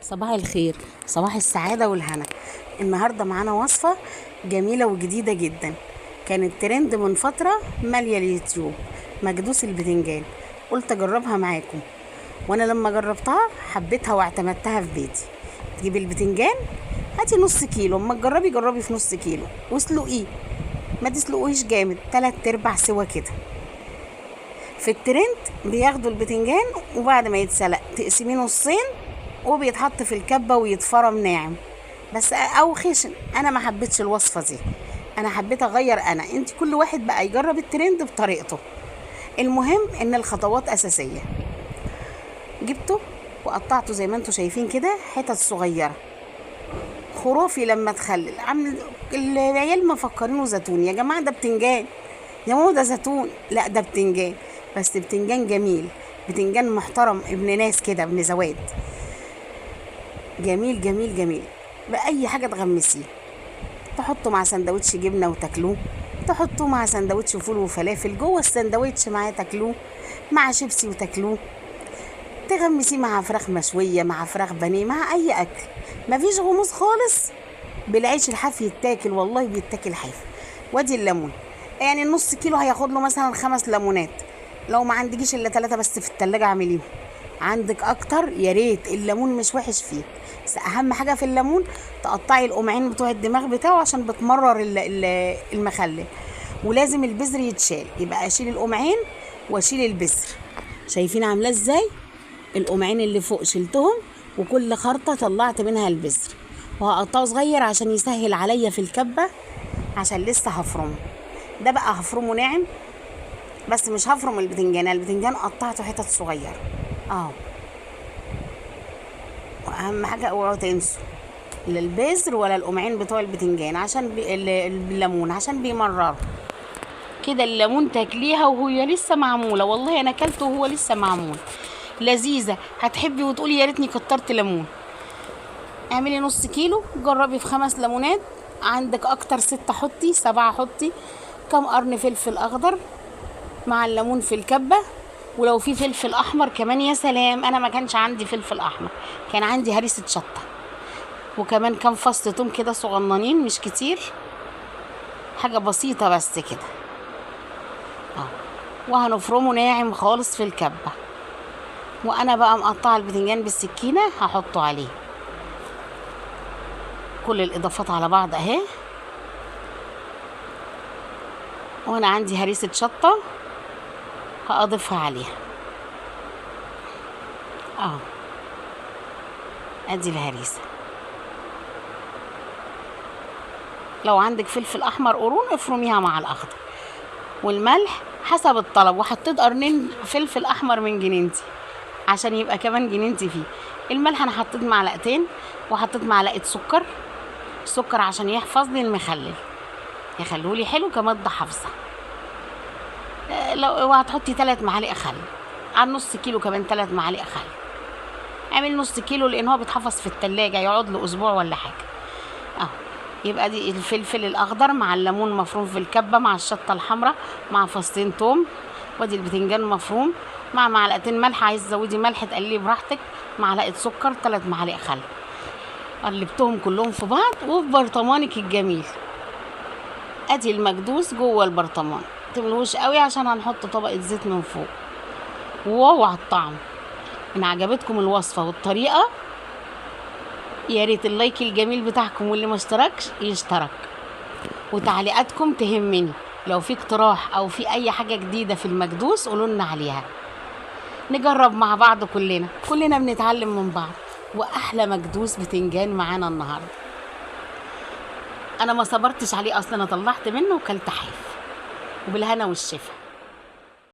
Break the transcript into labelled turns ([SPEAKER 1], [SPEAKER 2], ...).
[SPEAKER 1] صباح الخير، صباح السعادة والهنا. النهاردة معانا وصفة جميلة وجديدة جدا، كانت ترند من فترة مالية اليوتيوب، مكدوس البتنجان. قلت اجربها معاكم، وانا لما جربتها حبيتها واعتمدتها في بيتي. تجيبي البتنجان، هاتي نص كيلو، اما تجربي جربي في نص كيلو واسلقيه، ما تسلقوهيش جامد، 3/4 سوا كده. في الترند بياخدوا البتنجان وبعد ما يتسلق تقسميه نصين وبيتحط في الكبه ويتفرم ناعم بس او خشن. انا ما حبيتش الوصفه دي، انا حبيت اغير. انت كل واحد بقى يجرب الترند بطريقته. المهم ان الخطوات اساسيه. جبته وقطعته زي ما انتم شايفين كده حتت صغيره خرافي. لما تخلل عامل العيال مفكرينه زيتون. يا جماعه ده بتنجان، يا ماما ده زيتون. لا ده بتنجان، بس بتنجان جميل، بتنجان محترم، ابن ناس كده، ابن زواد، جميل جميل جميل. بأي حاجة تغمسيه، تحطه مع سندوتش جبنة وتاكلوه، تحطوه مع سندوتش فول وفلافل جوه السندوتش معاه تاكلوه، مع شيبسي وتاكلوه، تغمسيه مع فراخ مشوية، مع فراخ بانيه، مع أي أكل. مفيش غموس خالص. بالعيش الحاف يتاكل، والله بيتاكل حاف. وادي الليمون، يعني النص كيلو هياخد له مثلا 5 ليمونات. لو ما عندكيش الا 3 بس في التلاجة اعمليهم. عندك اكتر يا ريت، الليمون مش وحش فيه، بس اهم حاجه في الليمون تقطعي القمعين بتوع الدماغ بتاعه عشان بتمرر المخلل. ولازم البذر يتشال، يبقى اشيل القمعين واشيل البذر. شايفين عاملاه ازاي؟ القمعين اللي فوق شلتهم وكل خرطه طلعت منها البذر، وهقطعه صغير عشان يسهل عليا في الكبه، عشان لسه هفرمه. ده بقى هفرمه ناعم، بس مش هفرم البتنجان قطعته حتت صغيره اهو. واهم حاجه اوعوا تنسوا لا البذر ولا القمعين بتوع البتنجان، عشان الليمون عشان بيمرروا كده. الليمون تاكليها وهي لسه معموله، والله انا اكلته وهو لسه معمول، لذيذه. هتحبي وتقولي يا ريتني كترت ليمون. اعملي نص كيلو، جربي في 5 ليمونات. عندك اكتر 6 حطي، 7 حطي. كم قرن فلفل اخضر مع الليمون في الكبه، ولو في فلفل احمر كمان يا سلام. انا ما كانش عندي فلفل احمر، كان عندي هريسه شطه، وكمان كام فص توم كده صغننين مش كتير، حاجه بسيطه بس كده اهو. وهنفرمه ناعم خالص في الكبه. وانا بقى مقطعه البتنجان بالسكينه هحطه عليه كل الاضافات على بعض اهي. وانا عندي هريسه شطه هاضيفها عليها اهو. ادي الهريسه. لو عندك فلفل احمر قرون افرميها مع الاخضر، والملح حسب الطلب. وحطيت قرنين فلفل احمر من جنينتي عشان يبقى كمان جنينتي فيه. الملح انا حطيت معلقتين، وحطيت معلقه سكر عشان يحفظ لي المخلل، يخلولي حلو كمادة حافظه. لو هتحطي 3 معالق خل على نص كيلو، كمان 3 معالق خل. اعمل نص كيلو لان هو بيتحفظ في التلاجة، يقعد له اسبوع ولا حاجه اهو. يبقى دي الفلفل الاخضر مع الليمون مفروم في الكبه، مع الشطه الحمراء، مع فصين توم، وادي البتنجان مفروم مع معلقتين ملح. عايز تزودي ملح تقليه براحتك، معلقه سكر، 3 معالق خل. قلبتهم كلهم في بعض وفي برطمانك الجميل. ادي المكدوس جوه البرطمان، متملوش قوي عشان هنحط طبقه زيت من فوق. واو على الطعم. ان عجبتكم الوصفه والطريقه يا ريت اللايك الجميل بتاعكم، واللي ما اشتركش يشترك، وتعليقاتكم تهمني. لو في اقتراح او في اي حاجه جديده في المكدوس قولوا لنا عليها، نجرب مع بعض. كلنا بنتعلم من بعض. واحلى مكدوس بتنجان معانا النهارده. انا ما صبرتش عليه اصلا، انا طلعت منه وكلت حاف، وبالهنا والشفا.